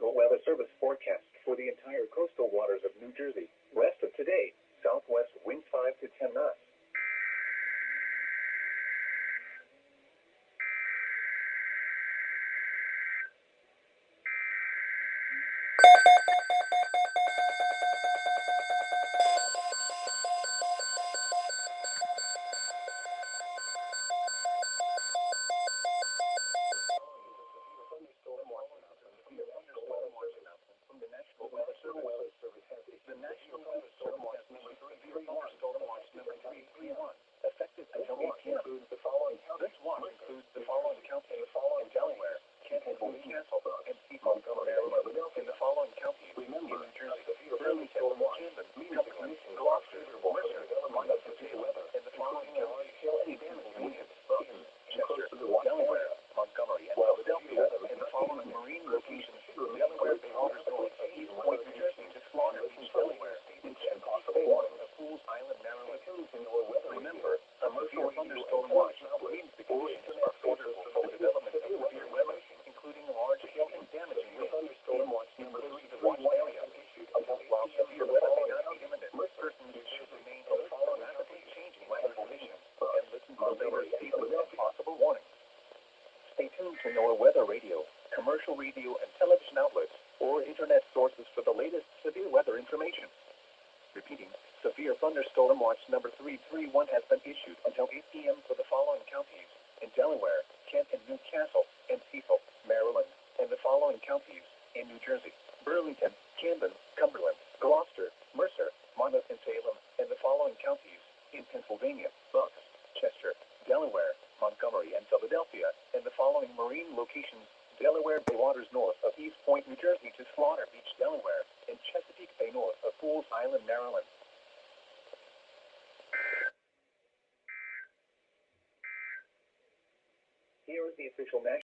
Weather Service forecast for the entire coastal waters of New Jersey. Rest of today, southwest winds 5 to 10 knots. The National Weather Service has number 3 thunderstorm watch number 331, effective until 8 p.m. The following this watch includes the following counties in Delaware, Kent, Newcastle, and Montgomery, in the following counties in New Jersey, Burlington, Camden, Cumberland, Gloucester, Worcester, Monmouth, in the following counties, Williams, Boston, Chester, Delaware, Montgomery, and Philadelphia, in the following marine locations, Delaware Bay waters north of East Point, New Jersey, to Slaughter Beach, Delaware, in Chesapeake Bay waters of Fools Island, Maryland. Remember, a severe thunderstorm watch means the conditions are favorable for the development of severe weather, including large-scale and damaging winds. Thunderstorm watch number 3 the watch area. While severe weather may not be imminent, persons should remain in the following rapidly changing weather conditions and listen to the latest seasonal and possible warnings. Stay tuned to NOAA Weather Radio, commercial radio and television outlets, or internet sources for the latest severe weather information. Repeating, severe thunderstorm watch number 331 has been issued until 8 p.m. for the following counties in Delaware, Kent and Newcastle, and Cecil, Maryland, and the following counties in New Jersey, Burlington, Camden, Cumberland, Gloucester, Mercer, Monmouth, and Salem, and the following counties in Pennsylvania, Bucks, Chester, Delaware, Montgomery, and Philadelphia, and the following marine locations, Delaware Bay waters north of East Point, New Jersey, to Slaughter Beach, Delaware, and Chesapeake Bay north of Fools Island, Maryland. Here is the official national